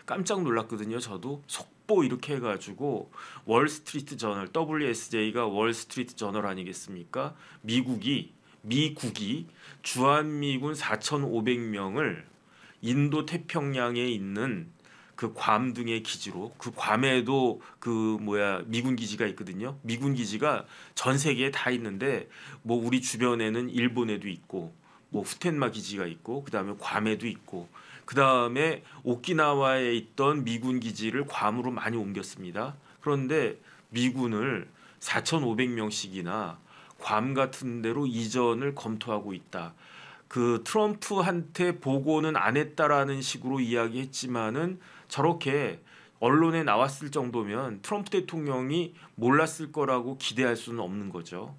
깜짝 놀랐거든요. 저도 속보 이렇게 해가지고 월스트리트 저널 WSJ가 월스트리트 저널 아니겠습니까? 미국이 주한미군 4,500명을 인도 태평양에 있는 그 괌 등의 기지로 그 괌에도 그 미군 기지가 있거든요. 미군 기지가 전 세계에 다 있는데 뭐 우리 주변에는 일본에도 있고 뭐 후텐마 기지가 있고 그다음에 괌에도 있고 그다음에 오키나와에 있던 미군 기지를 괌으로 많이 옮겼습니다. 그런데 미군을 4,500명씩이나 괌 같은 데로 이전을 검토하고 있다. 그 트럼프한테 보고는 안 했다라는 식으로 이야기했지만은 저렇게 언론에 나왔을 정도면 트럼프 대통령이 몰랐을 거라고 기대할 수는 없는 거죠.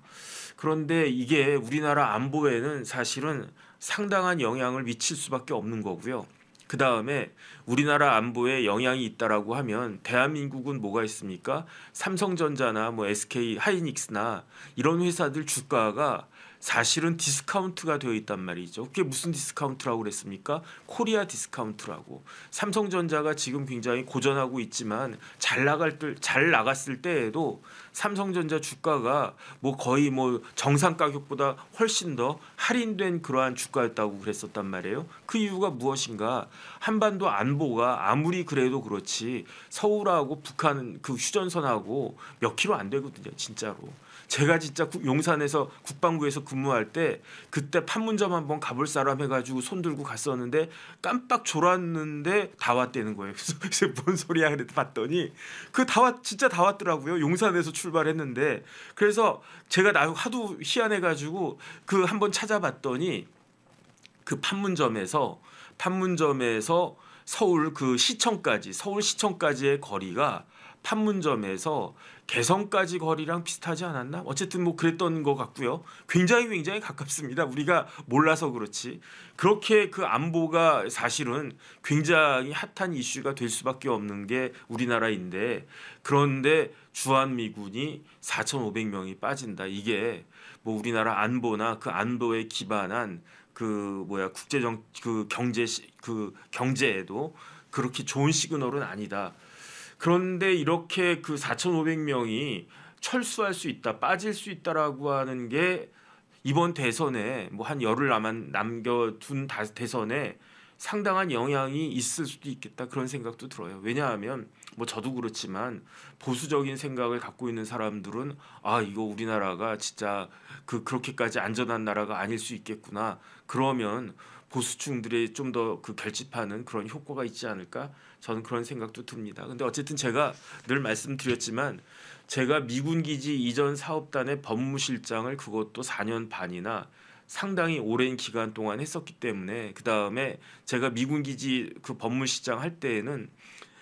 그런데 이게 우리나라 안보에는 사실은 상당한 영향을 미칠 수밖에 없는 거고요. 그 다음에 우리나라 안보에 영향이 있다라고 하면 대한민국은 뭐가 있습니까? 삼성전자나 뭐 SK 하이닉스나 이런 회사들 주가가 사실은 디스카운트가 되어 있단 말이죠. 그게 무슨 디스카운트라고 그랬습니까? 코리아 디스카운트라고. 삼성전자가 지금 굉장히 고전하고 있지만 잘 나갔을 때에도 삼성전자 주가가 뭐 거의 뭐 정상 가격보다 훨씬 더 할인된 그러한 주가였다고 그랬었단 말이에요. 그 이유가 무엇인가? 한반도 안보가 아무리 그래도 그렇지 서울하고 북한 그 휴전선하고 몇 킬로 안 되거든요, 진짜로. 제가 진짜 용산에서 국방부에서 근무할 때 그때 판문점 한번 가볼 사람 해가지고 손 들고 갔었는데 깜빡 졸았는데 다 왔다는 거예요. 그래서 뭔 소리야 그랬더니 봤더니 진짜 다 왔더라고요. 용산에서 출발했는데 그래서 제가 하도 희한해가지고 그 한번 찾아봤더니 그 판문점에서 서울 시청까지의 거리가 판문점에서 개성까지 거리랑 비슷하지 않았나? 어쨌든 뭐 그랬던 것 같고요. 굉장히 가깝습니다. 우리가 몰라서 그렇지. 그렇게 그 안보가 사실은 굉장히 핫한 이슈가 될 수밖에 없는 게 우리나라인데 그런데 주한미군이 4,500명이 빠진다. 이게 뭐 우리나라 안보나 그 안보에 기반한 경제에도 그렇게 좋은 시그널은 아니다. 그런데 이렇게 그 4,500명이 철수할 수 있다, 빠질 수 있다라고 하는 게 이번 대선에 뭐 한 열흘 남겨둔 대선에 상당한 영향이 있을 수도 있겠다 그런 생각도 들어요. 왜냐하면 뭐 저도 그렇지만 보수적인 생각을 갖고 있는 사람들은 이거 우리나라가 진짜 그렇게까지 안전한 나라가 아닐 수 있겠구나. 그러면 보수층들이 좀 더 그 결집하는 그런 효과가 있지 않을까? 저는 그런 생각도 듭니다. 근데 어쨌든 제가 늘 말씀드렸지만 제가 미군 기지 이전 사업단의 법무실장을 그것도 4년 반이나 상당히 오랜 기간 동안 했었기 때문에 그 다음에 제가 미군 기지 그 법무실장 할 때에는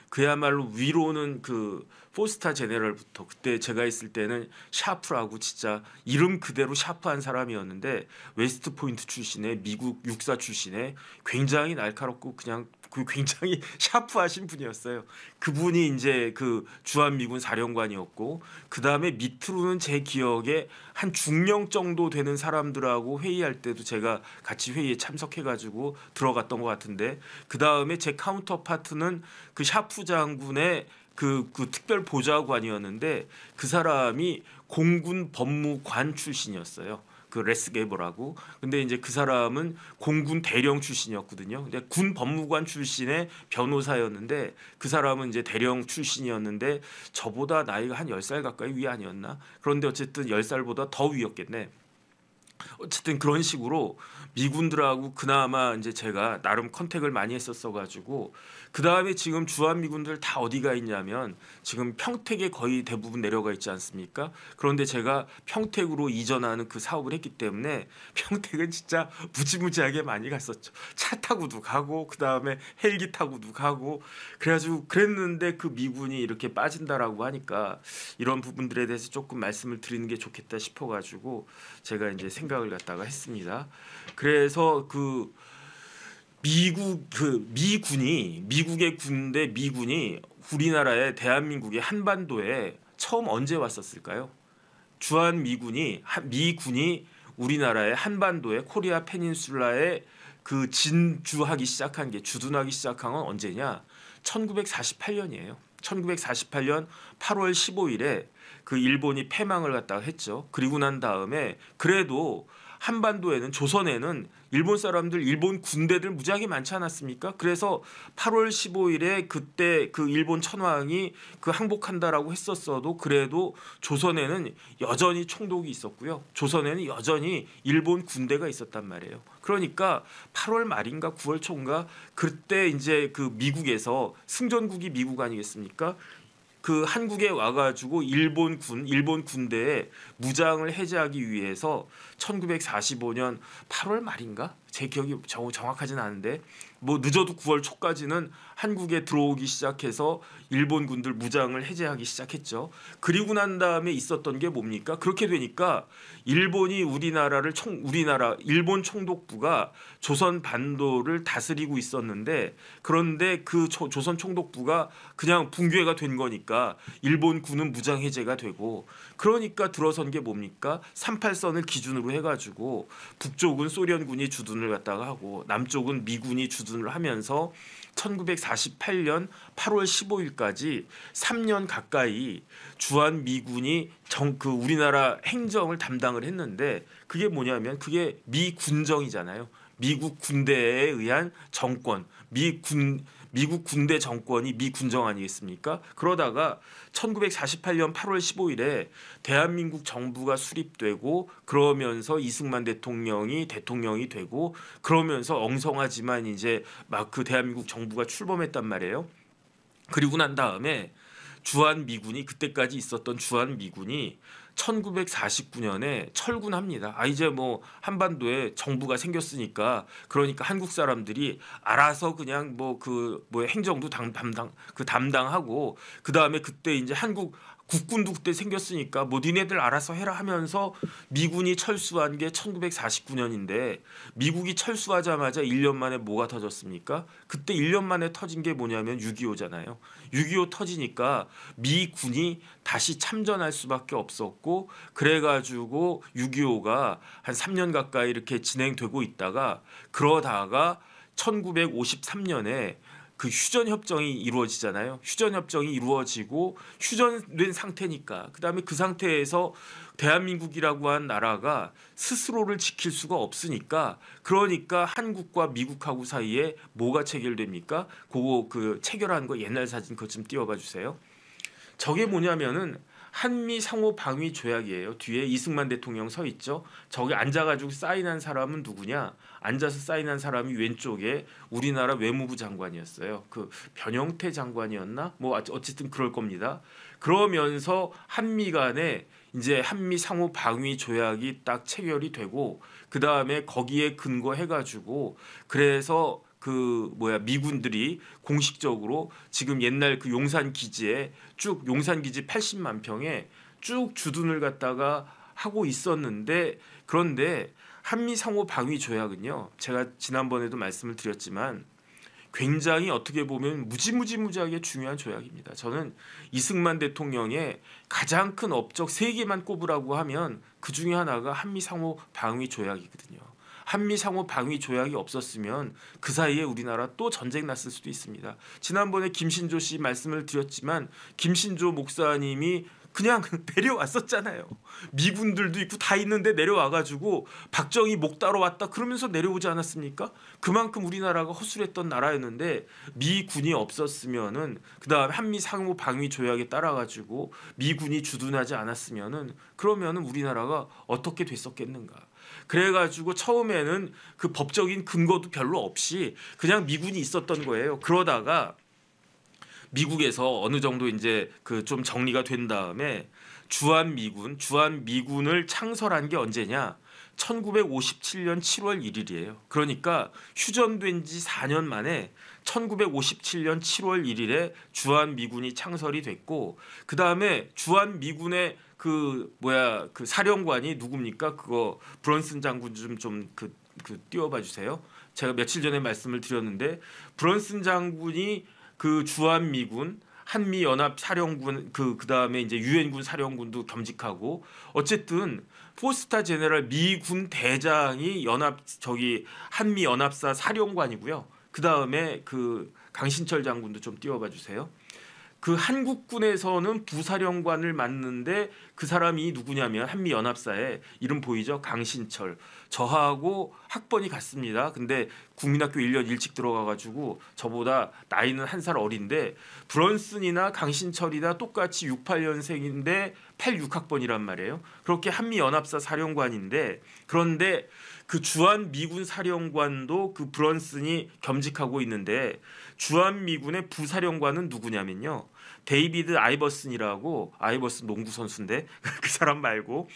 그야말로 위로는 그 포스타 제네럴부터 그때 제가 있을 때는 샤프라고 진짜 이름 그대로 샤프한 사람이었는데 웨스트 포인트 출신의 미국 육사 출신의 굉장히 날카롭고 그냥 굉장히 샤프하신 분이었어요. 그분이 이제 그 주한미군 사령관이었고 그 다음에 밑으로는 제 기억에 한 중령 정도 되는 사람들하고 회의할 때도 제가 같이 회의에 참석해가지고 들어갔던 것 같은데 그 다음에 제 카운터 파트는 그 샤프 장군의 그 특별 보좌관이었는데 그 사람이 공군 법무관 출신이었어요. 그 레스게버라고. 근데 이제 그 사람은 공군 대령 출신이었거든요. 근데 군 법무관 출신의 변호사였는데 그 사람은 이제 대령 출신이었는데 저보다 나이가 한 10살 가까이 위 아니었나? 그런데 어쨌든 10살보다 더 위였겠네. 어쨌든 그런 식으로 미군들하고 그나마 이제 제가 나름 컨택을 많이 했었어가지고 그 다음에 지금 주한미군들 다 어디가 있냐면 지금 평택에 거의 대부분 내려가 있지 않습니까? 그런데 제가 평택으로 이전하는 그 사업을 했기 때문에 평택은 진짜 무지무지하게 많이 갔었죠. 차 타고도 가고 그 다음에 헬기 타고도 가고 그래가지고 그랬는데 그 미군이 이렇게 빠진다라고 하니까 이런 부분들에 대해서 조금 말씀을 드리는 게 좋겠다 싶어가지고 제가 이제 생각을 갖다가 했습니다. 그래서 미국의 군대 미군이 우리나라의 대한민국의 한반도에 처음 언제 왔었을까요? 미군이 우리나라의 한반도에 코리아 페닌슐라에 주둔하기 시작한 건 언제냐? 1948년이에요. 1948년 8월 15일에 그 일본이 패망을 갖다가 했죠. 그리고 난 다음에 그래도 한반도에는 조선에는 일본 사람들, 일본 군대들 무지하게 많지 않았습니까? 그래서 8월 15일에 그때 그 일본 천황이 그 항복한다라고 했었어도 그래도 조선에는 여전히 총독이 있었고요. 조선에는 여전히 일본 군대가 있었단 말이에요. 그러니까 8월 말인가 9월 초인가 그때 이제 그 미국에서 승전국이 미국 아니겠습니까? 그 한국에 와가지고 일본 군대에 무장을 해제하기 위해서 1945년 8월 말인가 제 기억이 정확하진 않은데 뭐 늦어도 9월 초까지는 한국에 들어오기 시작해서 일본 군들 무장을 해제하기 시작했죠. 그리고 난 다음에 있었던 게 뭡니까? 그렇게 되니까 일본이 일본 총독부가 조선 반도를 다스리고 있었는데 그런데 그 조선 총독부가 그냥 붕괴가 된 거니까 일본 군은 무장 해제가 되고 그러니까 들어선 게 뭡니까? 38선을 기준으로 해가지고 북쪽은 소련군이 주둔을 갖다가 하고 남쪽은 미군이 주둔을 하면서 1948년 8월 15일까지 3년 가까이 주한 미군이 우리나라 행정을 담당을 했는데 그게 뭐냐면 그게 미군정이잖아요. 미국 군대에 의한 정권, 미국 군대 정권이 미군정 아니겠습니까? 그러다가 1948년 8월 15일에 대한민국 정부가 수립되고 그러면서 이승만 대통령이 되고 그러면서 엉성하지만 이제 막 그 대한민국 정부가 출범했단 말이에요. 그리고 난 다음에 주한미군이 그때까지 있었던 주한미군이 1949년에 철군합니다. 이제 뭐 한반도에 정부가 생겼으니까 그러니까 한국 사람들이 알아서 그냥 행정도 담당하고 그 다음에 그때 이제 한국 국군도 그때 생겼으니까 뭐 니네들 알아서 해라 하면서 미군이 철수한 게 1949년인데 미국이 철수하자마자 1년 만에 뭐가 터졌습니까? 그때 1년 만에 터진 게 뭐냐면 6.25잖아요. 6.25 터지니까 미군이 다시 참전할 수밖에 없었고 그래가지고 6.25가 한 3년 가까이 이렇게 진행되고 있다가 그러다가 1953년에 그 휴전협정이 이루어지잖아요. 휴전협정이 이루어지고 휴전된 상태니까 그다음에 그 상태에서 대한민국이라고 한 나라가 스스로를 지킬 수가 없으니까 그러니까 한국과 미국하고 사이에 뭐가 체결됩니까? 그거 그 체결한 거 옛날 사진 그거 좀 띄워봐 주세요. 저게 뭐냐면은 한미 상호 방위 조약이에요. 뒤에 이승만 대통령 서 있죠. 저기 앉아가지고 사인한 사람은 누구냐? 앉아서 사인한 사람이 왼쪽에 우리나라 외무부 장관이었어요. 그 변형태 장관이었나? 뭐 어쨌든 그럴 겁니다. 그러면서 한미 간에 이제 한미 상호 방위 조약이 딱 체결이 되고 그 다음에 거기에 근거해가지고 그래서 미군들이 공식적으로 지금 옛날 그 용산 기지에 쭉 용산 기지 80만 평에 쭉 주둔을 갖다가 하고 있었는데 그런데 한미 상호 방위 조약은요. 제가 지난번에도 말씀을 드렸지만 굉장히 어떻게 보면 무지하게 중요한 조약입니다. 저는 이승만 대통령의 가장 큰 업적 3개만 꼽으라고 하면 그 중에 하나가 한미 상호 방위 조약이거든요. 한미 상호 방위 조약이 없었으면 그 사이에 우리나라 또 전쟁 났을 수도 있습니다. 지난번에 김신조 씨 말씀을 드렸지만 김신조 목사님이 그냥 내려왔었잖아요. 미군들도 있고 다 있는데 내려와가지고 박정희 목 따러 왔다 그러면서 내려오지 않았습니까? 그만큼 우리나라가 허술했던 나라였는데 미군이 없었으면은 그다음에 한미 상호 방위 조약에 따라가지고 미군이 주둔하지 않았으면은 그러면은 우리나라가 어떻게 됐었겠는가? 그래가지고 처음에는 그 법적인 근거도 별로 없이 그냥 미군이 있었던 거예요. 그러다가 미국에서 어느 정도 이제 그 좀 정리가 된 다음에 주한미군을 창설한 게 언제냐? 1957년 7월 1일이에요. 그러니까 휴전된 지 4년 만에 1957년 7월 1일에 주한미군이 창설이 됐고 그 다음에 주한미군의 그 사령관이 누굽니까? 그거 브런슨 장군 좀 띄워봐 주세요. 제가 며칠 전에 말씀을 드렸는데 브런슨 장군이 그 주한미군 한미연합 사령군 그다음에 이제 유엔군 사령군도 겸직하고 어쨌든 포스타 제네럴 미군 대장이 한미 연합사 사령관이고요. 그다음에 그 강신철 장군도 좀 띄워봐 주세요. 그 한국군에서는 부사령관을 맡는데 그 사람이 누구냐면 한미연합사에 이름 보이죠? 강신철. 저하고 학번이 같습니다. 근데 국민학교 1년 일찍 들어가가지고 저보다 나이는 한 살 어린데 브런슨이나 강신철이나 똑같이 68년생인데 86학번이란 말이에요. 그렇게 한미연합사 사령관인데 그런데 그 주한미군 사령관도 그 브런슨이 겸직하고 있는데 주한미군의 부사령관은 누구냐면요. 데이비드 아이버슨이라고 아이버슨 농구 선수인데 그 사람 말고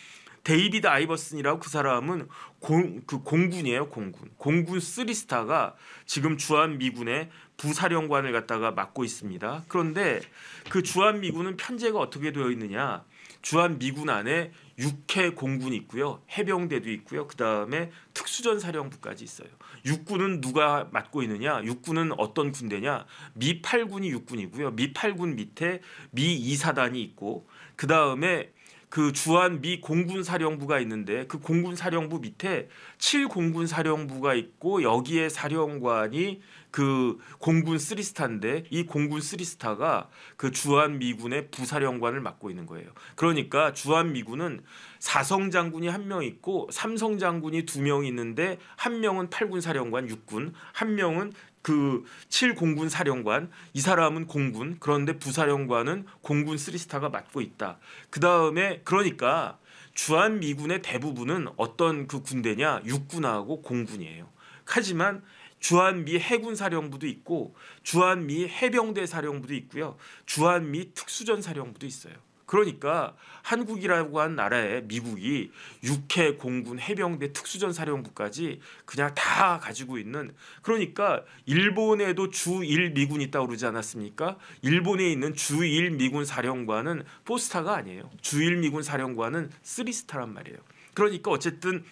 데이비드 아이버슨이라고 그 사람은 공군이에요. 공군 3스타가 지금 주한미군의 부사령관을 갖다가 맡고 있습니다. 그런데 그 주한미군은 편제가 어떻게 되어 있느냐. 주한미군 안에 육해 공군이 있고요. 해병대도 있고요. 그다음에 특수전사령부까지 있어요. 육군은 누가 맡고 있느냐. 육군은 어떤 군대냐. 미 8군이 육군이고요. 미 8군 밑에 미 2사단이 있고 그다음에 그 주한 미 공군사령부가 있는데 그 공군사령부 밑에 7공군사령부가 있고 여기에 사령관이 그 공군 3스타인데 이 공군 3스타가 그 주한미군의 부사령관을 맡고 있는 거예요. 그러니까 주한미군은 4성 장군이 1명 있고 3성 장군이 2명 있는데 한 명은 8군 사령관 육군, 한 명은 그 7공군 사령관, 이 사람은 공군, 그런데 부사령관은 공군 3스타가 맡고 있다. 그다음에 그러니까 주한미군의 대부분은 어떤 그 군대냐? 육군하고 공군이에요. 하지만 주한미 해군사령부도 있고 주한미 해병대 사령부도 있고요. 주한미 특수전사령부도 있어요. 그러니까 한국이라고 한 나라에 미국이 육해 공군 해병대 특수전사령부까지 그냥 다 가지고 있는 그러니까 일본에도 주1 미군이 있다고 그러지 않았습니까? 일본에 있는 주1 미군 사령관은 4스타가 아니에요. 주1 미군 사령관은 3스타란 말이에요. 그러니까 어쨌든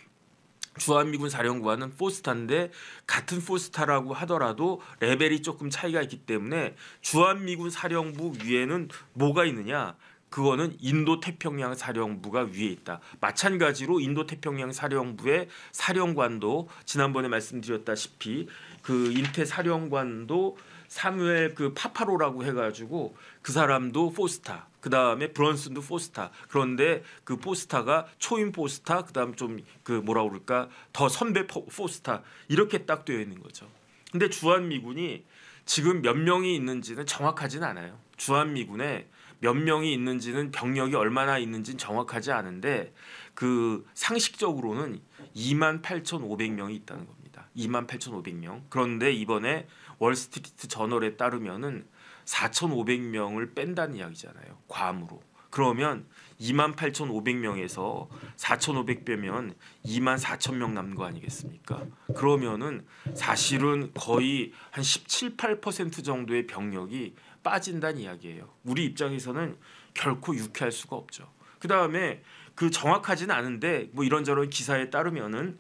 주한미군 사령관은 4스타인데 같은 4스타라고 하더라도 레벨이 조금 차이가 있기 때문에 주한미군 사령부 위에는 뭐가 있느냐? 그거는 인도태평양 사령부가 위에 있다. 마찬가지로 인도태평양 사령부의 사령관도 지난번에 말씀드렸다시피 그 인태 사령관도 사무엘 그 파파로라고 해가지고 그 사람도 4스타. 그 다음에 브런슨도 4스타. 그런데 그 4스타가 초임 4스타. 그 다음 좀 그 뭐라 그럴까 더 선배 4스타 이렇게 딱 되어 있는 거죠. 근데 주한미군이 지금 몇 명이 있는지는 정확하지는 않아요. 주한미군에 몇 명이 있는지는 병력이 얼마나 있는지는 정확하지 않은데 그 상식적으로는 28,500명이 있다는 겁니다. 28,500명. 그런데 이번에 월스트리트 저널에 따르면은 4,500명을 뺀다는 이야기잖아요. 괌으로. 그러면 28,500명에서 4,500 빼면 24,000명 남는 거 아니겠습니까? 그러면은 사실은 거의 한 17, 8% 정도의 병력이 빠진다는 이야기예요. 우리 입장에서는 결코 유쾌할 수가 없죠. 그다음에 그 정확하지는 않은데 뭐 이런저런 기사에 따르면은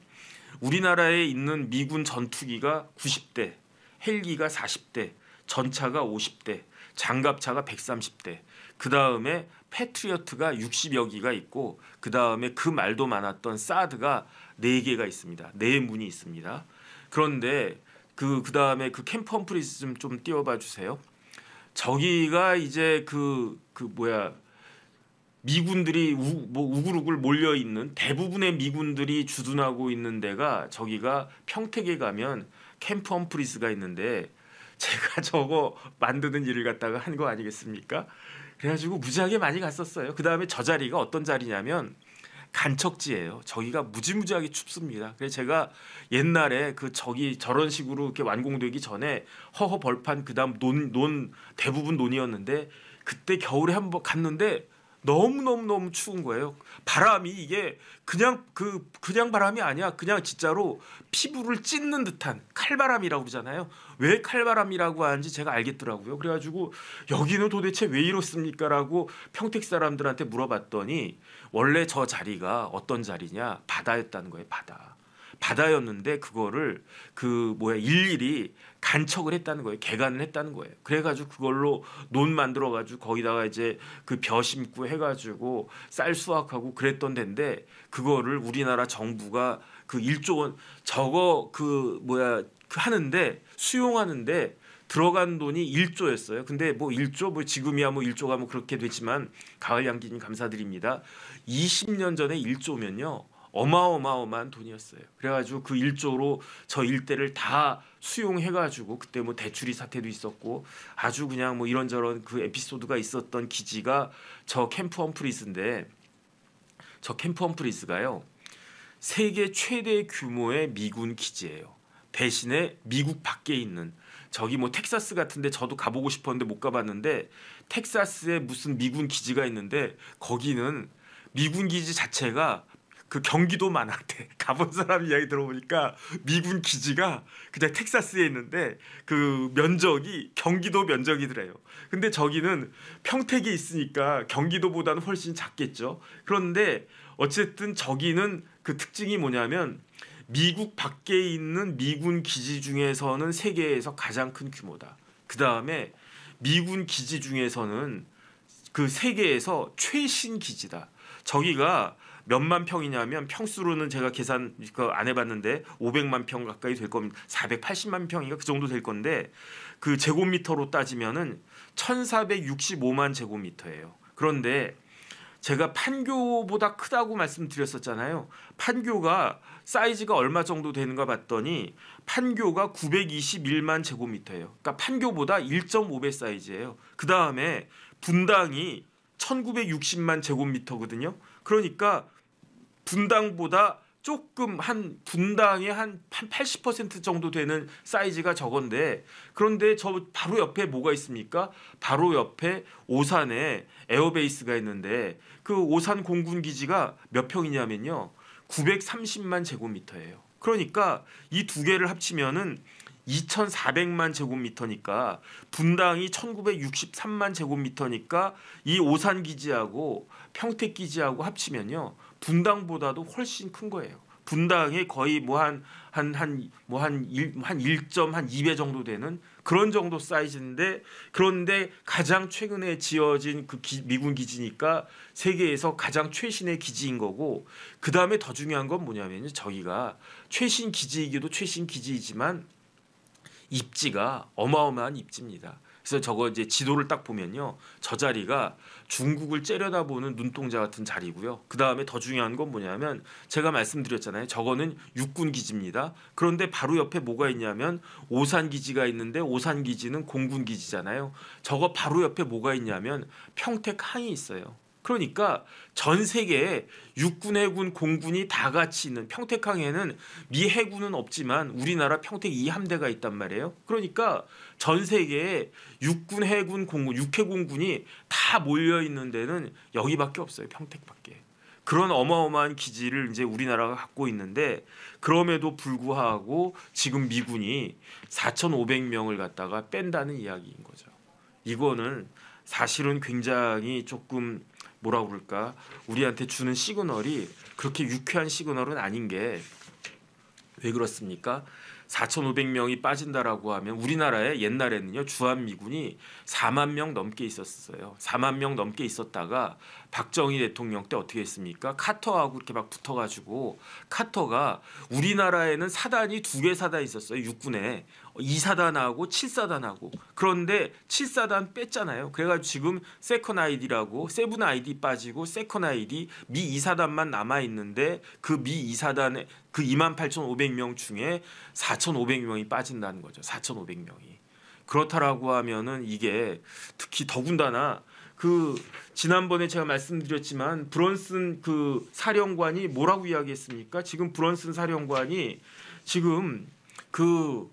우리나라에 있는 미군 전투기가 90대, 헬기가 40대, 전차가 50대, 장갑차가 130대. 그다음에 패트리어트가 60여 기가 있고 그다음에 그 말도 많았던 사드가 4개가 있습니다. 4문이 있습니다. 그런데 그다음에 그 캠프 험프리스 좀 띄워봐 주세요. 저기가 이제 미군들이 우글우글 몰려 있는 대부분의 미군들이 주둔하고 있는 데가 저기가 평택에 가면 캠프 험프리스가 있는데 제가 저거 만드는 일을 갖다가 한 거 아니겠습니까? 그래가지고 무지하게 많이 갔었어요. 그 다음에 저 자리가 어떤 자리냐면 간척지예요. 저기가 무지무지하게 춥습니다. 그래서 제가 옛날에 저기 저런 식으로 이렇게 완공되기 전에 허허 벌판 그다음 논 대부분 논이었는데 그때 겨울에 한번 갔는데 너무 추운 거예요. 바람이 이게 그냥 바람이 아니야. 그냥 진짜로 피부를 찢는 듯한 칼바람이라고 그러잖아요. 왜 칼바람이라고 하는지 제가 알겠더라고요. 그래가지고 여기는 도대체 왜 이렇습니까라고 평택 사람들한테 물어봤더니 원래 저 자리가 어떤 자리냐 바다였다는 거예요. 바다였는데 그거를 일일이 간척을 했다는 거예요. 개간을 했다는 거예요. 그래가지고 그걸로 논 만들어가지고 거기다가 이제 그 벼 심고 해가지고 쌀 수확하고 그랬던 데인데 그거를 우리나라 정부가 그 1조 원 저거 하는데 수용하는데 들어간 돈이 1조였어요. 근데 뭐 1조 뭐 지금이야 뭐 1조가 뭐 그렇게 되지만 가을 양기님 감사드립니다. 20년 전에 1조면요. 어마어마한 돈이었어요. 그래가지고 그 1조로 저 일대를 다 수용해가지고 그때 뭐 대출이 사태도 있었고 아주 그냥 뭐 이런저런 그 에피소드가 있었던 기지가 저 캠프 험프리스인데 저 캠프 험프리스가요. 세계 최대 규모의 미군 기지예요. 대신에 미국 밖에 있는 저기 뭐 텍사스 같은데 저도 가보고 싶었는데 못 가봤는데 텍사스에 무슨 미군 기지가 있는데 거기는 미군 기지 자체가 그 경기도 만한데 가본 사람 이야기 들어보니까 미군 기지가 그냥 텍사스에 있는데 그 면적이 경기도 면적이더래요. 근데 저기는 평택에 있으니까 경기도보다는 훨씬 작겠죠. 그런데 어쨌든 저기는 그 특징이 뭐냐면 미국 밖에 있는 미군 기지 중에서는 세계에서 가장 큰 규모다. 그 다음에 미군 기지 중에서는 그 세계에서 최신 기지다. 저기가 몇만 평이냐면 평수로는 제가 계산 안 해봤는데 500만 평 가까이 될 겁니다. 480만 평인가 그 정도 될 건데 그 제곱미터로 따지면은 1465만 제곱미터예요. 그런데 제가 판교보다 크다고 말씀드렸었잖아요. 판교가 사이즈가 얼마 정도 되는가 봤더니 판교가 921만 제곱미터예요. 그러니까 판교보다 1.5배 사이즈예요. 그 다음에 분당이 1960만 제곱미터거든요. 그러니까 분당보다 조금 한 분당의 한 80% 정도 되는 사이즈가 저건데 그런데 저 바로 옆에 뭐가 있습니까? 바로 옆에 오산에 에어베이스가 있는데 그 오산 공군 기지가 몇 평이냐면요. 930만 제곱미터예요. 그러니까 이 두 개를 합치면은 2,400만 제곱미터니까 분당이 1,963만 제곱미터니까 이 오산 기지하고 평택 기지하고 합치면요. 분당보다도 훨씬 큰 거예요. 분당에 거의 뭐 한 1.2배 정도 되는 그런 정도 사이즈인데 그런데 가장 최근에 지어진 그 미군 기지니까 세계에서 가장 최신의 기지인 거고 그 다음에 더 중요한 건 뭐냐면요. 저희가 최신 기지이기도 최신 기지이지만 입지가 어마어마한 입지입니다. 그래서 저거 이제 지도를 딱 보면요. 저 자리가 중국을 째려다보는 눈동자 같은 자리고요. 그 다음에 더 중요한 건 뭐냐면 제가 말씀드렸잖아요. 저거는 육군 기지입니다. 그런데 바로 옆에 뭐가 있냐면 오산 기지가 있는데 오산 기지는 공군 기지잖아요. 저거 바로 옆에 뭐가 있냐면 평택 항이 있어요. 그러니까 전 세계에 육군, 해군, 공군이 다 같이 있는 평택항에는 미 해군은 없지만 우리나라 평택 2함대가 있단 말이에요. 그러니까 전 세계에 육군, 해군, 공군, 육해공군이 다 몰려 있는 데는 여기밖에 없어요. 평택밖에. 그런 어마어마한 기지를 이제 우리나라가 갖고 있는데 그럼에도 불구하고 지금 미군이 4,500명을 갖다가 뺀다는 이야기인 거죠. 이거는 사실은 굉장히 조금 뭐라 그럴까 우리한테 주는 시그널이 그렇게 유쾌한 시그널은 아닌 게 왜 그렇습니까? 4,500명이 빠진다라고 하면 우리나라에 옛날에는요 주한미군이 4만 명 넘게 있었어요. 4만 명 넘게 있었다가 박정희 대통령 때 어떻게 했습니까? 카터하고 이렇게 막 붙어가지고 카터가 우리나라에는 사단이 2개 사단이 있었어요. 육군에 2사단하고 7사단하고 그런데 7사단 뺐잖아요. 그래가지고 지금 세컨 아이디라고 세븐 아이디 빠지고 세컨 아이디 미 2사단만 남아 있는데 그 미 2사단에 그 28,500명 중에 4,500명이 빠진다는 거죠. 4,500명이. 그렇다라고 하면은 이게 특히 더군다나 그 지난번에 제가 말씀드렸지만 브런슨 그 사령관이 뭐라고 이야기했습니까? 지금 브런슨 사령관이 지금 그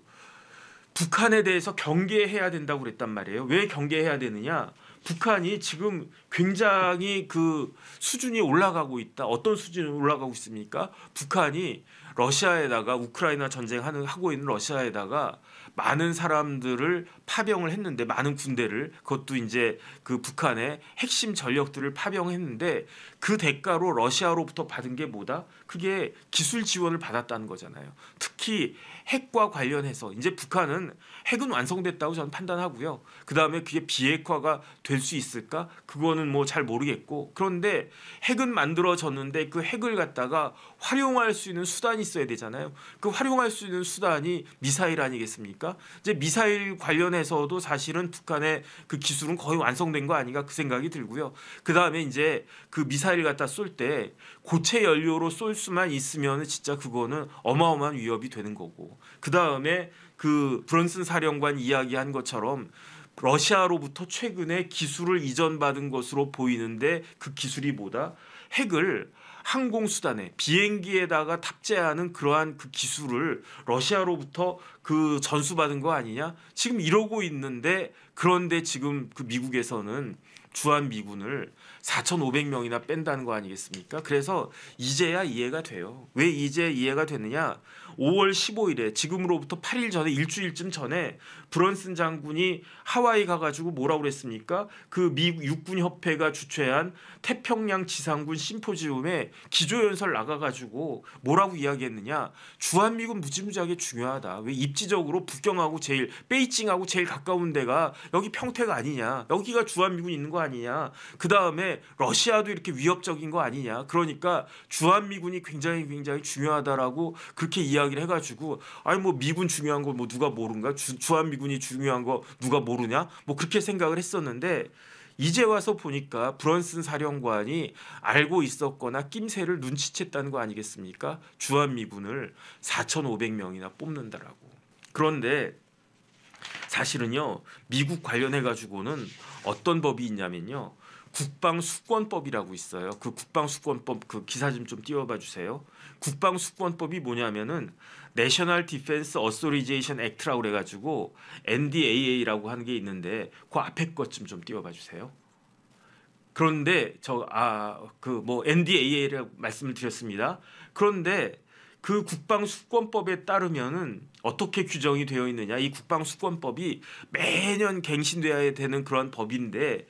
북한에 대해서 경계해야 된다고 그랬단 말이에요. 왜 경계해야 되느냐? 북한이 지금 굉장히 그 수준이 올라가고 있다. 어떤 수준이 올라가고 있습니까? 북한이 러시아에다가 우크라이나 전쟁하고 있는 러시아에다가 많은 사람들을 파병을 했는데 많은 군대를 그것도 이제 그 북한의 핵심 전력들을 파병했는데 그 대가로 러시아로부터 받은 게 뭐다? 그게 기술 지원을 받았다는 거잖아요. 특히 핵과 관련해서 이제 북한은 핵은 완성됐다고 저는 판단하고요. 그다음에 그게 비핵화가 될 수 있을까? 그거는 뭐 잘 모르겠고, 그런데 핵은 만들어졌는데 그 핵을 갖다가 활용할 수 있는 수단이 있어야 되잖아요. 그 활용할 수 있는 수단이 미사일 아니겠습니까? 이제 미사일 관련해서도 사실은 북한의 그 기술은 거의 완성된 거 아닌가 그 생각이 들고요. 그다음에 이제 그 미사일 갖다 쏠 때 고체 연료로 쏠 수만 있으면 진짜 그거는 어마어마한 위협이 되는 거고, 그다음에 그 브런슨 사령관 이야기한 것처럼 러시아로부터 최근에 기술을 이전받은 것으로 보이는데 그 기술이 뭐다? 핵을 항공수단에 비행기에다가 탑재하는 그러한 그 기술을 러시아로부터 그 전수받은 거 아니냐? 지금 이러고 있는데, 그런데 지금 그 미국에서는 주한미군을 4,500명이나 뺀다는 거 아니겠습니까? 그래서 이제야 이해가 돼요. 왜 이제 이해가 되느냐? 5월 15일에 지금으로부터 8일 전에, 일주일쯤 전에 브런슨 장군이 하와이 가가지고 뭐라고 그랬습니까? 그 미국 육군협회가 주최한 태평양 지상군 심포지움에 기조연설 나가가지고 뭐라고 이야기했느냐? 주한미군 무지무지하게 중요하다. 왜 입지적으로 북경하고 제일 베이징하고 제일 가까운 데가 여기 평택 아니냐? 여기가 주한미군 있는 거 아니냐? 그 다음에 러시아도 이렇게 위협적인 거 아니냐? 그러니까 주한미군이 굉장히 중요하다라고 그렇게 이야기를 해가지고, 아니 뭐 미군 중요한 거 뭐 누가 모른가? 주한미군이 중요한 거 누가 모르냐? 뭐 그렇게 생각을 했었는데, 이제 와서 보니까 브런슨 사령관이 알고 있었거나 낌새를 눈치챘다는 거 아니겠습니까? 주한미군을 4,500명이나 뽑는다라고. 그런데 사실은요, 미국 관련해 가지고는 어떤 법이 있냐면요, 국방수권법이라고 있어요. 그 국방수권법 그 기사 좀 띄워봐 주세요. 국방수권법이 뭐냐면은 National Defense Authorization Act라고 그래가지고 NDAA라고 하는 게 있는데 그 앞에 것 좀 띄워봐 주세요. 그런데 그 뭐 NDAA라고 말씀을 드렸습니다. 그런데 그 국방수권법에 따르면은 어떻게 규정이 되어 있느냐? 이 국방수권법이 매년 갱신돼야 되는 그런 법인데,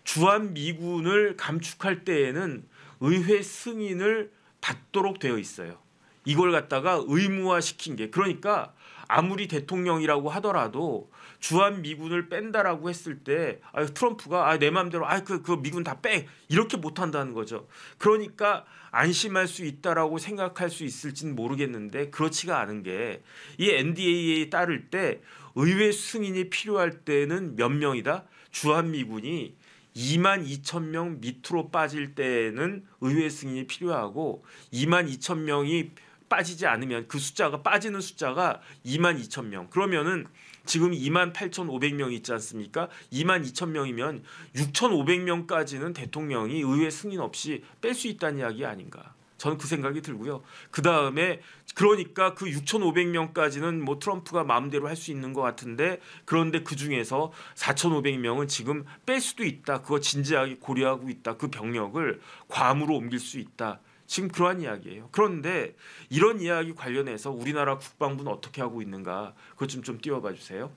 주한미군을 감축할 때에는 의회 승인을 받도록 되어 있어요. 이걸 갖다가 의무화시킨 게, 그러니까 아무리 대통령이라고 하더라도 주한미군을 뺀다라고 했을 때 트럼프가 내 마음대로 그 미군 다 빼 이렇게 못한다는 거죠. 그러니까 안심할 수 있다라고 생각할 수 있을지는 모르겠는데, 그렇지가 않은 게 이 NDAA에 따를 때 의회 승인이 필요할 때는 몇 명이다? 주한미군이 22,000명 밑으로 빠질 때는 의회 승인이 필요하고, 22,000명이 빠지지 않으면, 그 숫자가 빠지는 숫자가 22,000명. 그러면은 지금 28,500명 있지 않습니까? 22,000명이면 6,500명까지는 대통령이 의회 승인 없이 뺄 수 있다는 이야기 아닌가? 저는 그 생각이 들고요. 그 다음에 그러니까 그 6,500명까지는 뭐 트럼프가 마음대로 할 수 있는 것 같은데, 그런데 그 중에서 4,500명은 지금 뺄 수도 있다. 그거 진지하게 고려하고 있다. 그 병력을 괌으로 옮길 수 있다. 지금 그러한 이야기예요. 그런데 이런 이야기 관련해서 우리나라 국방부는 어떻게 하고 있는가? 그것 좀 띄워봐 주세요.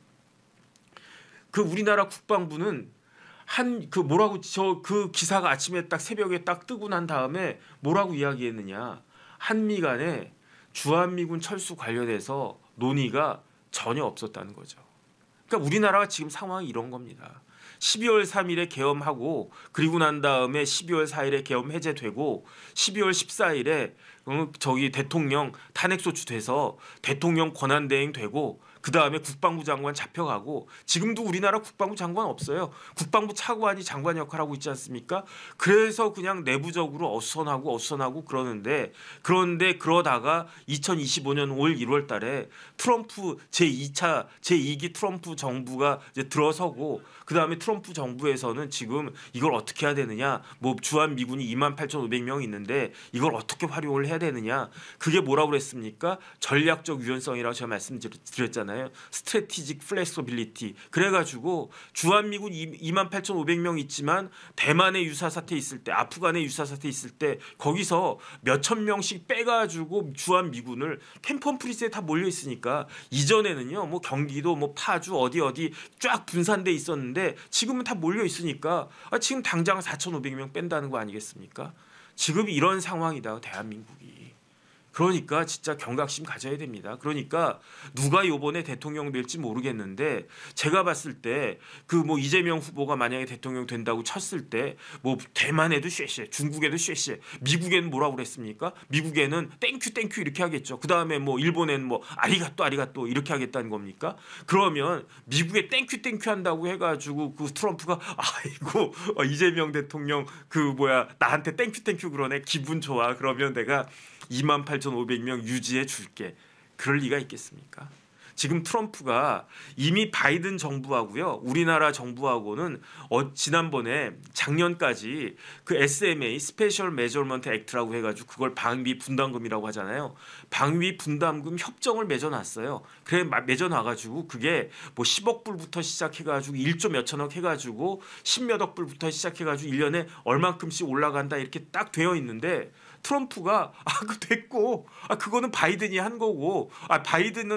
그 우리나라 국방부는 그 기사가 아침에 딱 새벽에 딱 뜨고 난 다음에 뭐라고 이야기했느냐? 한미 간에 주한미군 철수 관련해서 논의가 전혀 없었다는 거죠. 그러니까 우리나라가 지금 상황이 이런 겁니다. 12월 3일에 계엄하고, 그리고 난 다음에 12월 4일에 계엄 해제되고, 12월 14일에 대통령 탄핵소추 돼서 대통령 권한대행 되고, 그 다음에 국방부 장관 잡혀가고, 지금도 우리나라 국방부 장관 없어요. 국방부 차관이 장관 역할하고 있지 않습니까? 그래서 그냥 내부적으로 어수선하고 그러는데, 그런데 그러다가 2025년 5월 1월 달에 트럼프 제2기 트럼프 정부가 이제 들어서고, 그 다음에 트럼프 정부에서는 지금 이걸 어떻게 해야 되느냐, 뭐 주한미군이 28,500명 있는데 이걸 어떻게 활용을 해야 되느냐, 그게 뭐라고 그랬습니까? 전략적 유연성이라고 제가 말씀드렸잖아요. 스트래티직 플렉서빌리티. 그래가지고 주한미군 28,500명 있지만 대만의 유사사태 있을 때, 아프간의 유사사태 있을 때 거기서 몇천 명씩 빼가지고 주한미군을 캠프홈프리스에 다 몰려 있으니까, 이전에는요 뭐 경기도 뭐 파주 어디 쫙 분산돼 있었는데 지금은 다 몰려 있으니까 지금 당장 4,500명 뺀다는 거 아니겠습니까? 지금 이런 상황이다 대한민국이. 그러니까 진짜 경각심 가져야 됩니다. 그러니까 누가 요번에 대통령 될지 모르겠는데 제가 봤을 때 그 뭐 이재명 후보가 만약에 대통령 된다고 쳤을 때 뭐 대만에도 쉐쉐, 중국에도 쉐쉐, 미국에는 뭐라고 그랬습니까? 미국에는 땡큐 땡큐 이렇게 하겠죠. 그다음에 뭐 일본에는 뭐 아리가또 아리가또 이렇게 하겠다는 겁니까? 그러면 미국에 땡큐 땡큐 한다고 해가지고 그 트럼프가 아이고 이재명 대통령 그 뭐야 나한테 땡큐 땡큐 그러네 기분 좋아 그러면 내가 28,500명 유지해 줄게. 그럴 리가 있겠습니까? 지금 트럼프가 이미 바이든 정부하고요, 우리나라 정부하고는 지난번에 작년까지 그 SMA 스페셜 메저먼트 액트라고 해가지고 그걸 방위 분담금이라고 하잖아요. 방위 분담금 협정을 맺어놨어요. 그래 맺어놔가지고 그게 뭐 10억 불부터 시작해가지고 1조 몇천억 해가지고 10몇억 불부터 시작해가지고 1년에 얼만큼씩 올라간다 이렇게 딱 되어 있는데. 트럼프가 그 됐고 그거는 바이든이 한 거고 바이든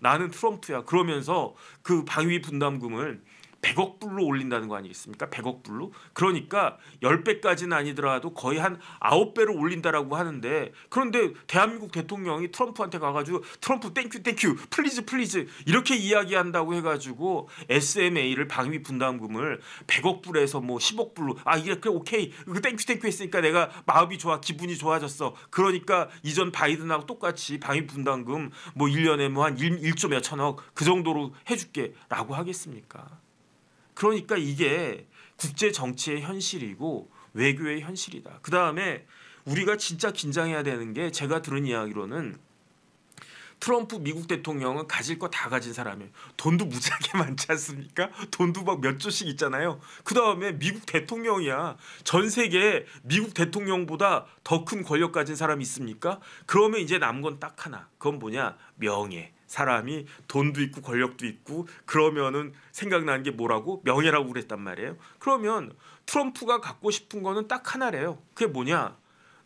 나는 트럼프야 그러면서 그 방위 분담금을 100억 불로 올린다는 거 아니겠습니까? 100억 불로? 그러니까 10배까지는 아니더라도 거의 한 9배로 올린다라고 하는데 그런데 대한민국 대통령이 트럼프한테 가가지고 트럼프 땡큐 땡큐 플리즈 플리즈 이렇게 이야기한다고 해가지고 SMA를 방위 분담금을 100억 불에서 뭐 10억 불로 이게 그래 오케이 그 땡큐 땡큐 했으니까 내가 마음이 좋아 기분이 좋아졌어. 그러니까 이전 바이든하고 똑같이 방위 분담금 뭐 1년에 뭐 한 1조 몇천억 그 정도로 해줄게 라고 하겠습니까? 그러니까 이게 국제 정치의 현실이고 외교의 현실이다. 그 다음에 우리가 진짜 긴장해야 되는 게 제가 들은 이야기로는 트럼프 미국 대통령은 가질 거 다 가진 사람이에요. 돈도 무지하게 많지 않습니까? 돈도 막 몇 조씩 있잖아요. 그 다음에 미국 대통령이야. 전 세계 미국 대통령보다 더 큰 권력 가진 사람이 있습니까? 그러면 이제 남은 건 딱 하나. 그건 뭐냐? 명예. 사람이 돈도 있고 권력도 있고 그러면은 생각나는 게 뭐라고? 명예라고 그랬단 말이에요. 그러면 트럼프가 갖고 싶은 거는 딱 하나래요. 그게 뭐냐?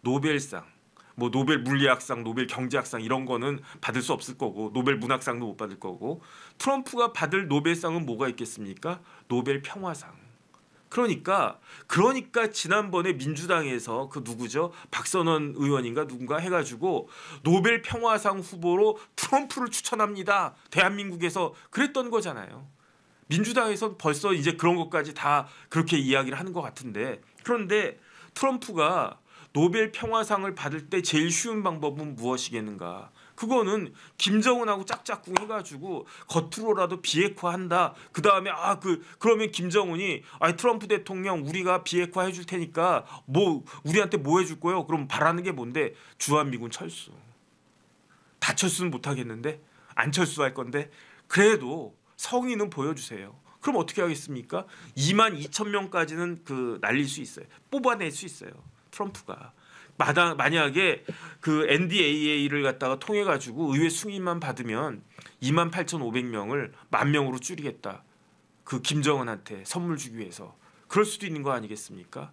노벨상. 뭐 노벨 물리학상, 노벨 경제학상 이런 거는 받을 수 없을 거고 노벨 문학상도 못 받을 거고 트럼프가 받을 노벨상은 뭐가 있겠습니까? 노벨 평화상. 그러니까 지난번에 민주당에서 그 누구죠? 박선원 의원인가 누군가 해가지고 노벨 평화상 후보로 트럼프를 추천합니다. 대한민국에서 그랬던 거잖아요. 민주당에서 벌써 이제 그런 것까지 다 그렇게 이야기를 하는 것 같은데 그런데 트럼프가 노벨 평화상을 받을 때 제일 쉬운 방법은 무엇이겠는가? 그거는 김정은하고 짝짝꿍 해가지고 겉으로라도 비핵화한다. 그 다음에 그러면 김정은이 트럼프 대통령 우리가 비핵화 해줄 테니까 뭐 우리한테 뭐 해줄 거예요? 그럼 바라는 게 뭔데? 주한미군 철수. 다 철수는 못하겠는데 안 철수할 건데 그래도 성의는 보여주세요. 그럼 어떻게 하겠습니까? 22,000명까지는 그 날릴 수 있어요. 뽑아낼 수 있어요. 트럼프가. 만약에 그 NDAA를 갖다가 통해 가지고 의회 승인만 받으면 28,500명을 10,000명으로 줄이겠다. 그 김정은한테 선물 주기 위해서. 그럴 수도 있는 거 아니겠습니까?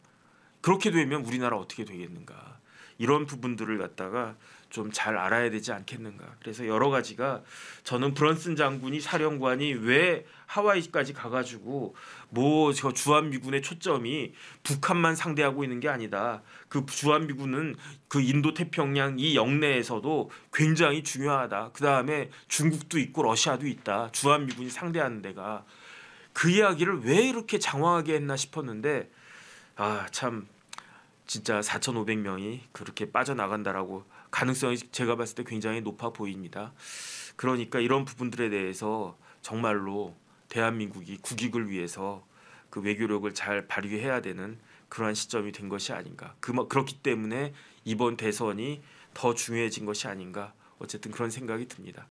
그렇게 되면 우리나라 어떻게 되겠는가? 이런 부분들을 갖다가 좀 잘 알아야 되지 않겠는가. 그래서 여러 가지가 저는 브런슨 장군이 사령관이 왜 하와이까지 가가지고 뭐 저 주한미군의 초점이 북한만 상대하고 있는 게 아니다. 그 주한미군은 그 인도 태평양 이 영내에서도 굉장히 중요하다. 그 다음에 중국도 있고 러시아도 있다. 주한미군이 상대하는 데가 그 이야기를 왜 이렇게 장황하게 했나 싶었는데 참 진짜 4,500명이 그렇게 빠져나간다라고 가능성이 제가 봤을 때 굉장히 높아 보입니다. 그러니까 이런 부분들에 대해서 정말로 대한민국이 국익을 위해서 그 외교력을 잘 발휘해야 되는 그러한 시점이 된 것이 아닌가. 그렇기 때문에 이번 대선이 더 중요해진 것이 아닌가. 어쨌든 그런 생각이 듭니다.